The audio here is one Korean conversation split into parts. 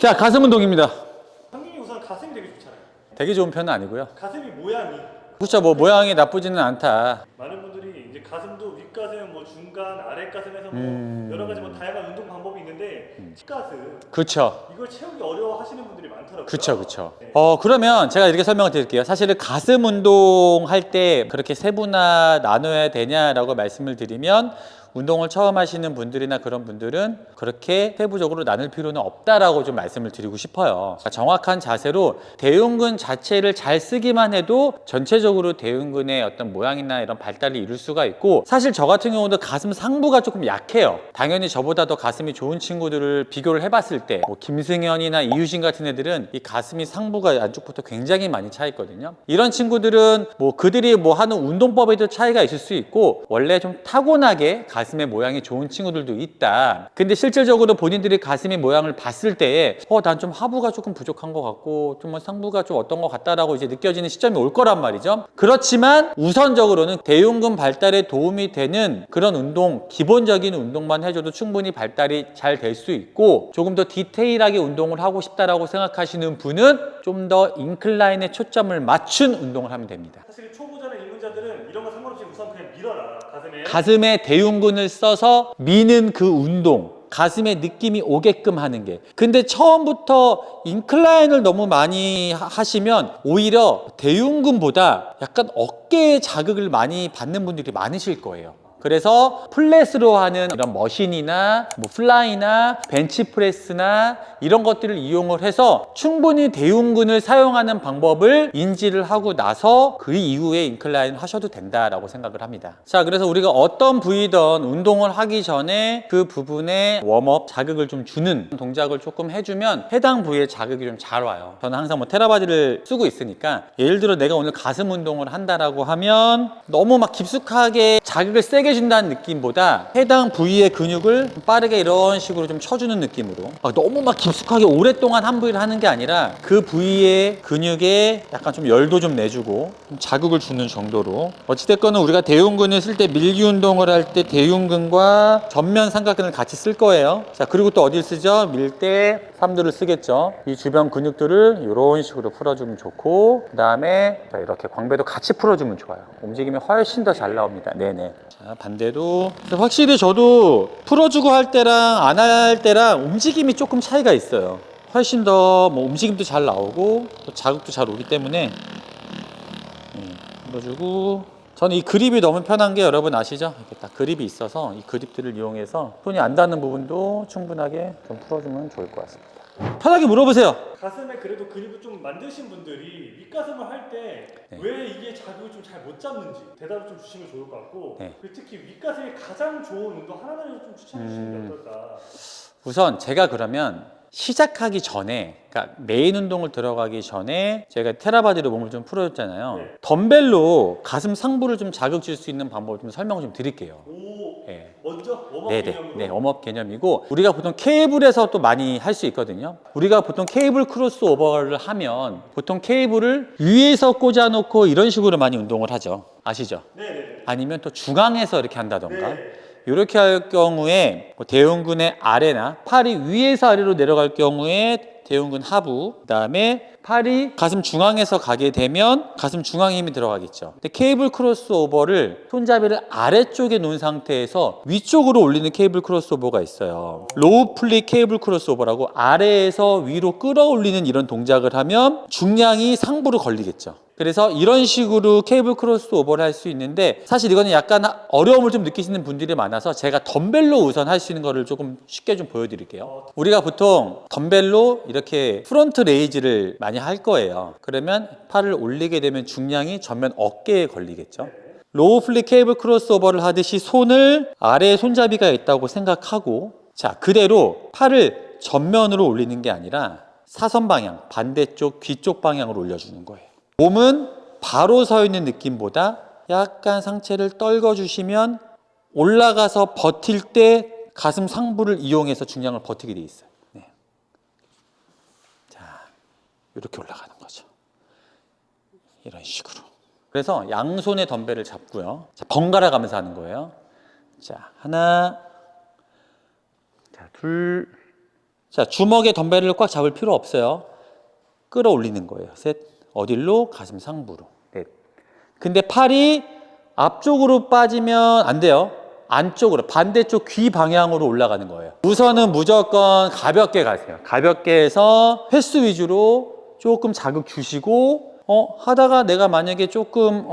자, 가슴 운동입니다. 상균이 우선 가슴이 되게 좋잖아요. 되게 좋은 편은 아니고요. 가슴이 모양이 그렇죠. 뭐 모양이 나쁘지는 않다. 많은 분들이 이제 가슴도 윗가슴, 뭐 중간, 아랫가슴에서 뭐 여러 가지 뭐 다양한 운동 방법이 있는데 뒷가슴 그렇죠. 이걸 채우기 어려워하시는 분들이 많더라고요. 그렇죠, 그렇죠. 네. 그러면 제가 이렇게 설명을 드릴게요. 사실은 가슴 운동할 때 그렇게 세분화 나눠야 되냐라고 말씀을 드리면 운동을 처음 하시는 분들이나 그런 분들은 그렇게 세부적으로 나눌 필요는 없다라고 좀 말씀을 드리고 싶어요. 그러니까 정확한 자세로 대흉근 자체를 잘 쓰기만 해도 전체적으로 대흉근의 어떤 모양이나 이런 발달을 이룰 수가 있고, 사실 저 같은 경우도 가슴 상부가 조금 약해요. 당연히 저보다 더 가슴이 좋은 친구들을 비교를 해봤을 때 뭐 김승현이나 이유진 같은 애들은 이 가슴이 상부가 안쪽부터 굉장히 많이 차 있거든요. 이런 친구들은 뭐 그들이 뭐 하는 운동법에도 차이가 있을 수 있고 원래 좀 타고나게 가슴의 모양이 좋은 친구들도 있다. 근데 실질적으로 본인들이 가슴의 모양을 봤을 때에 난 좀 하부가 조금 부족한 것 같고 좀 뭐 상부가 좀 어떤 것 같다라고 이제 느껴지는 시점이 올 거란 말이죠. 그렇지만 우선적으로는 대흉근 발달에 도움이 되는 그런 운동, 기본적인 운동만 해줘도 충분히 발달이 잘 될 수 있고, 조금 더 디테일하게 운동을 하고 싶다라고 생각하시는 분은 좀 더 인클라인에 초점을 맞춘 운동을 하면 됩니다. 사실 초보자나 입문자들은 이런 거 상관없이 우선 그냥 밀어라 가슴에. 가슴에 대흉근을 써서 미는 그 운동, 가슴에 느낌이 오게끔 하는 게. 근데 처음부터 인클라인을 너무 많이 하시면 오히려 대흉근보다 약간 어깨에 자극을 많이 받는 분들이 많으실 거예요. 그래서 플랫으로 하는 이런 머신이나 뭐 플라이나 벤치프레스나 이런 것들을 이용을 해서 충분히 대흉근을 사용하는 방법을 인지를 하고 나서 그 이후에 인클라인을 하셔도 된다라고 생각을 합니다. 자, 그래서 우리가 어떤 부위든 운동을 하기 전에 그 부분에 웜업 자극을 좀 주는 동작을 조금 해주면 해당 부위에 자극이 좀 잘 와요. 저는 항상 뭐 테라바디를 쓰고 있으니까 예를 들어 내가 오늘 가슴 운동을 한다라고 하면 너무 막 깊숙하게 자극을 세게 준다는 느낌보다 해당 부위의 근육을 빠르게 이런 식으로 좀 쳐주는 느낌으로, 너무 막 깊숙하게 오랫동안 한 부위를 하는 게 아니라 그 부위의 근육에 약간 좀 열도 좀 내주고 좀 자극을 주는 정도로. 어찌됐건 우리가 대흉근을 쓸 때 밀기 운동을 할 때 대흉근과 전면 삼각근을 같이 쓸 거예요. 자, 그리고 또 어딜 쓰죠? 밀 때 삼두를 쓰겠죠. 이 주변 근육들을 이런 식으로 풀어주면 좋고, 그 다음에 이렇게 광배도 같이 풀어주면 좋아요. 움직임이 훨씬 더 잘 나옵니다. 네네. 자, 반대로. 확실히 저도 풀어주고 할 때랑 안 할 때랑 움직임이 조금 차이가 있어요. 훨씬 더 뭐 움직임도 잘 나오고 또 자극도 잘 오기 때문에 풀어주고. 저는 이 그립이 너무 편한 게 여러분 아시죠? 이렇게 딱 그립이 있어서 이 그립들을 이용해서 손이 안 닿는 부분도 충분하게 좀 풀어주면 좋을 것 같습니다. 편하게 물어보세요. 가슴에 그래도 그립을 좀 만드신 분들이 윗가슴을 할 때 왜 이게 자극을 좀 잘 못 잡는지 대답을 좀 주시면 좋을 것 같고, 그리고 특히 윗가슴이 가장 좋은 운동 하나를 좀 추천해 주시는 게 어떨까? 우선 제가 그러면 시작하기 전에, 그러니까 메인 운동을 들어가기 전에 제가 테라바디로 몸을 좀 풀어줬잖아요. 덤벨로 가슴 상부를 좀 자극 줄 수 있는 방법을 좀 설명 좀 드릴게요. 먼저 웜업 네네. 개념으로. 네, 웜업 개념이고, 우리가 보통 케이블에서 또 많이 할 수 있거든요. 우리가 보통 케이블 크로스 오버를 하면 보통 케이블을 위에서 꽂아놓고 이런 식으로 많이 운동을 하죠. 아시죠? 네네. 아니면 또 중앙에서 이렇게 한다던가. 네. 이렇게 할 경우에 대흉근의 아래나 팔이 위에서 아래로 내려갈 경우에 대흉근 하부, 그 다음에 팔이 가슴 중앙에서 가게 되면 가슴 중앙에 힘이 들어가겠죠. 근데 케이블 크로스오버를 손잡이를 아래쪽에 놓은 상태에서 위쪽으로 올리는 케이블 크로스오버가 있어요. 로우 플리 케이블 크로스오버라고 아래에서 위로 끌어올리는 이런 동작을 하면 중량이 상부로 걸리겠죠. 그래서 이런 식으로 케이블 크로스오버를 할 수 있는데, 사실 이거는 약간 어려움을 좀 느끼시는 분들이 많아서 제가 덤벨로 우선 할 수 있는 거를 조금 쉽게 좀 보여드릴게요. 우리가 보통 덤벨로 이렇게 프론트 레이즈를 많이 할 거예요. 그러면 팔을 올리게 되면 중량이 전면 어깨에 걸리겠죠. 로우 플립 케이블 크로스오버를 하듯이 손을 아래에 손잡이가 있다고 생각하고, 자, 그대로 팔을 전면으로 올리는 게 아니라 사선 방향, 반대쪽 귀 쪽 방향으로 올려주는 거예요. 몸은 바로 서 있는 느낌보다 약간 상체를 떨궈주시면 올라가서 버틸 때 가슴 상부를 이용해서 중량을 버티게 돼 있어요. 네. 자, 이렇게 올라가는 거죠. 이런 식으로. 그래서 양손에 덤벨을 잡고요. 자, 번갈아 가면서 하는 거예요. 자, 하나, 자, 둘, 자, 주먹에 덤벨을 꽉 잡을 필요 없어요. 끌어올리는 거예요. 셋. 어딜로? 가슴 상부로. 넷. 근데 팔이 앞쪽으로 빠지면 안 돼요. 안쪽으로, 반대쪽 귀 방향으로 올라가는 거예요. 우선은 무조건 가볍게 가세요. 가볍게 해서 횟수 위주로 조금 자극 주시고, 하다가 내가 만약에 조금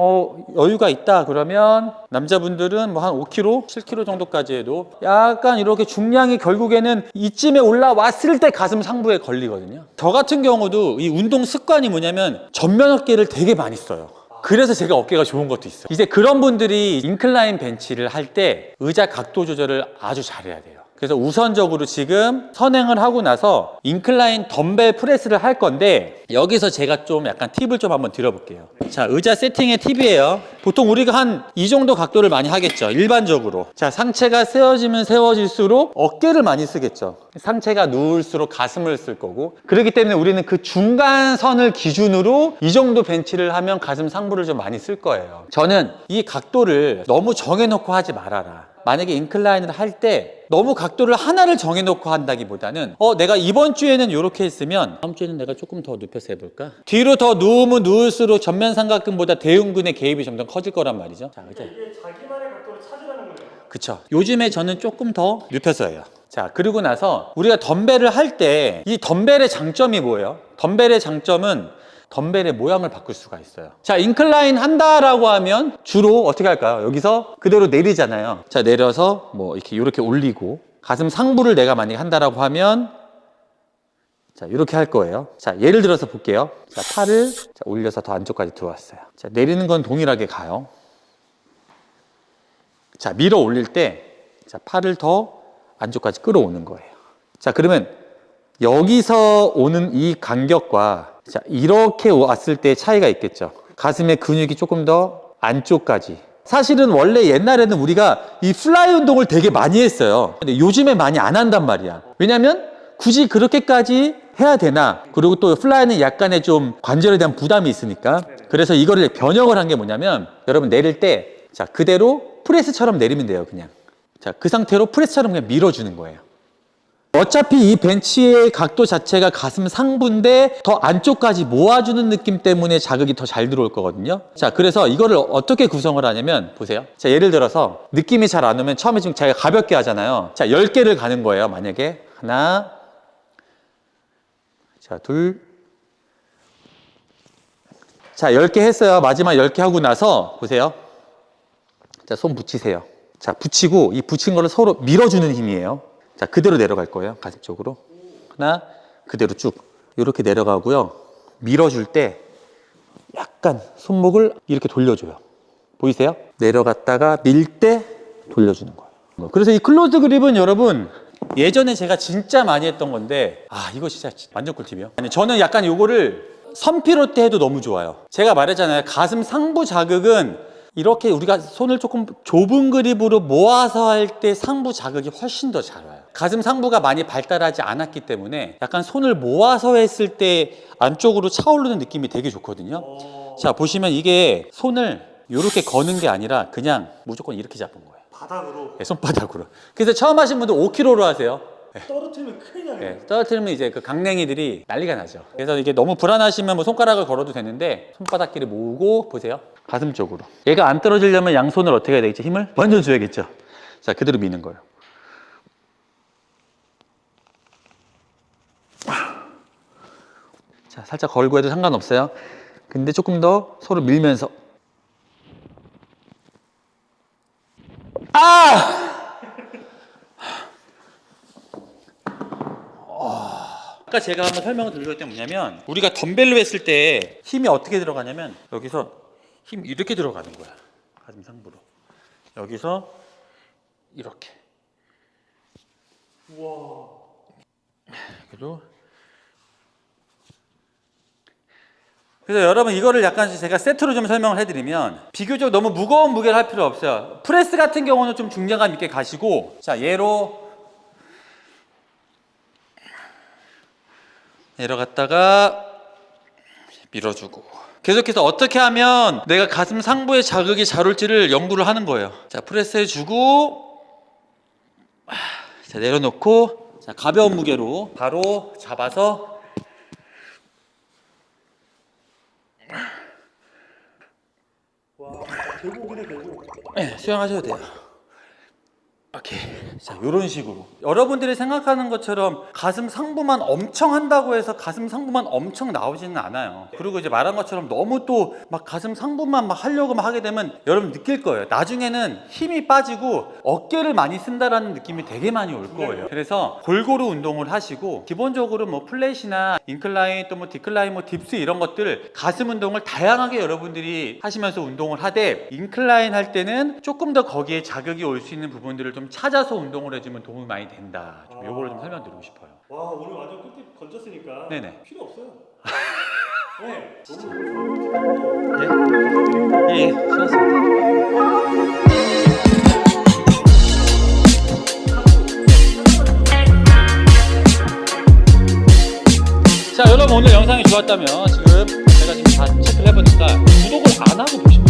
여유가 있다 그러면 남자분들은 뭐 한 5kg, 7kg 정도까지 해도 약간 이렇게 중량이 결국에는 이쯤에 올라왔을 때 가슴 상부에 걸리거든요. 저 같은 경우도 이 운동 습관이 뭐냐면 전면 어깨를 되게 많이 써요. 그래서 제가 어깨가 좋은 것도 있어요. 이제 그런 분들이 인클라인 벤치를 할 때 의자 각도 조절을 아주 잘해야 돼요. 그래서 우선적으로 지금 선행을 하고 나서 인클라인 덤벨 프레스를 할 건데, 여기서 제가 좀 약간 팁을 좀 한번 드려볼게요. 자, 의자 세팅의 팁이에요. 보통 우리가 한 이 정도 각도를 많이 하겠죠, 일반적으로. 자, 상체가 세워지면 세워질수록 어깨를 많이 쓰겠죠. 상체가 누울수록 가슴을 쓸 거고, 그렇기 때문에 우리는 그 중간선을 기준으로 이 정도 벤치를 하면 가슴 상부를 좀 많이 쓸 거예요. 저는 이 각도를 너무 정해놓고 하지 말아라. 만약에 인클라인을 할 때 너무 각도를 하나를 정해놓고 한다기보다는 내가 이번 주에는 이렇게 했으면 다음 주에는 내가 조금 더 눕혀서 해볼까? 뒤로 더 누우면 누울수록 전면 삼각근보다 대흉근의 개입이 점점 커질 거란 말이죠. 자, 그죠? 이게 자기만의 각도를 찾으라는 거예요. 그쵸. 요즘에 저는 조금 더 눕혀서 해요. 자, 그리고 나서 우리가 덤벨을 할 때 이 덤벨의 장점이 뭐예요? 덤벨의 장점은 덤벨의 모양을 바꿀 수가 있어요. 자, 인클라인 한다라고 하면 주로 어떻게 할까요? 여기서 그대로 내리잖아요. 자, 내려서 뭐 이렇게 올리고, 가슴 상부를 내가 만약에 한다라고 하면 자, 이렇게 할 거예요. 자, 예를 들어서 볼게요. 자, 팔을 올려서 더 안쪽까지 들어왔어요. 자, 내리는 건 동일하게 가요. 자, 밀어 올릴 때 자, 팔을 더 안쪽까지 끌어오는 거예요. 자, 그러면 여기서 오는 이 간격과 자, 이렇게 왔을 때 차이가 있겠죠. 가슴의 근육이 조금 더 안쪽까지. 사실은 원래 옛날에는 우리가 이 플라이 운동을 되게 많이 했어요. 근데 요즘에 많이 안 한단 말이야. 왜냐면 굳이 그렇게까지 해야 되나? 그리고 또 플라이는 약간의 좀 관절에 대한 부담이 있으니까. 그래서 이거를 변형을 한 게 뭐냐면, 여러분 내릴 때 자, 그대로 프레스처럼 내리면 돼요, 그냥. 자, 그 상태로 프레스처럼 그냥 밀어주는 거예요. 어차피 이 벤치의 각도 자체가 가슴 상부인데 더 안쪽까지 모아주는 느낌 때문에 자극이 더 잘 들어올 거거든요. 자, 그래서 이거를 어떻게 구성을 하냐면, 보세요. 자, 예를 들어서 느낌이 잘 안 오면 처음에 지금 제가 가볍게 하잖아요. 자, 10개를 가는 거예요, 만약에. 하나, 자, 둘. 자, 10개 했어요. 마지막 10개 하고 나서, 보세요. 자, 손 붙이세요. 자, 붙이고, 이 붙인 거를 서로 밀어주는 힘이에요. 자, 그대로 내려갈 거예요. 가슴 쪽으로. 하나, 그대로 쭉. 이렇게 내려가고요. 밀어줄 때 약간 손목을 이렇게 돌려줘요. 보이세요? 내려갔다가 밀 때 돌려주는 거예요. 그래서 이 클로즈 그립은 여러분, 예전에 제가 진짜 많이 했던 건데, 이거 진짜 완전 꿀팁이요. 아니, 저는 약간 요거를 선피로 때 해도 너무 좋아요. 제가 말했잖아요. 가슴 상부 자극은 이렇게 우리가 손을 조금 좁은 그립으로 모아서 할 때 상부 자극이 훨씬 더 잘 와요. 가슴 상부가 많이 발달하지 않았기 때문에 약간 손을 모아서 했을 때 안쪽으로 차오르는 느낌이 되게 좋거든요. 자, 보시면 이게 손을 이렇게 거는 게 아니라 그냥 무조건 이렇게 잡은 거예요. 바닥으로. 네, 손바닥으로. 그래서 처음 하신 분들 5kg로 하세요. 떨어뜨리면 큰일 나요. 네, 떨어뜨리면 이제 그 강냉이들이 난리가 나죠. 그래서 이게 너무 불안하시면 뭐 손가락을 걸어도 되는데, 손바닥끼리 모으고, 보세요. 가슴 쪽으로. 얘가 안 떨어지려면 양손을 어떻게 해야 되겠죠? 힘을 완전 줘야겠죠. 자, 그대로 미는 거예요. 자, 살짝 걸고 해도 상관없어요. 근데 조금 더 서로 밀면서. 아까 제가 한번 설명을 드렸던 게 뭐냐면, 우리가 덤벨로 했을 때 힘이 어떻게 들어가냐면, 여기서 힘 이렇게 들어가는 거야. 가슴 상부로. 여기서 이렇게. 우와. 그래서 여러분 이거를 약간 제가 세트로 좀 설명을 해드리면, 비교적 너무 무거운 무게를 할 필요 없어요. 프레스 같은 경우는 좀 중량감 있게 가시고, 자, 얘로 내려갔다가 밀어주고, 계속해서 어떻게 하면 내가 가슴 상부에 자극이 잘 올지를 연구를 하는 거예요. 자, 프레스 해주고, 자, 내려놓고, 자, 가벼운 무게로 바로 잡아서 와, 계곡이네 계곡. 네, 수영하셔도 돼요. 오케이. 자, 이런 식으로 여러분들이 생각하는 것처럼 가슴 상부만 엄청 한다고 해서 가슴 상부만 엄청 나오지는 않아요. 그리고 이제 말한 것처럼 너무 또 막 가슴 상부만 막 하려고 막 하게 되면 여러분 느낄 거예요. 나중에는 힘이 빠지고 어깨를 많이 쓴다라는 느낌이 되게 많이 올 거예요. 그래서 골고루 운동을 하시고 기본적으로 뭐 플랫이나 인클라인 또 뭐 디클라인 뭐 딥스 이런 것들 가슴 운동을 다양하게 여러분들이 하시면서 운동을 하되 인클라인 할 때는 조금 더 거기에 자극이 올 수 있는 부분들을 좀 찾아서 운동을 해주면 도움이 많이 된다. 좀 요거를 좀 설명드리고 싶어요. 와, 오늘 완전 꿀팁 건졌으니까 네네. 필요 없어요. 네, 너무 예, 예, 수고하셨습니다. 자, 여러분 오늘 영상이 좋았다면 지금 제가 지금 다 체크를 해보니까 구독을 안 하고 보시면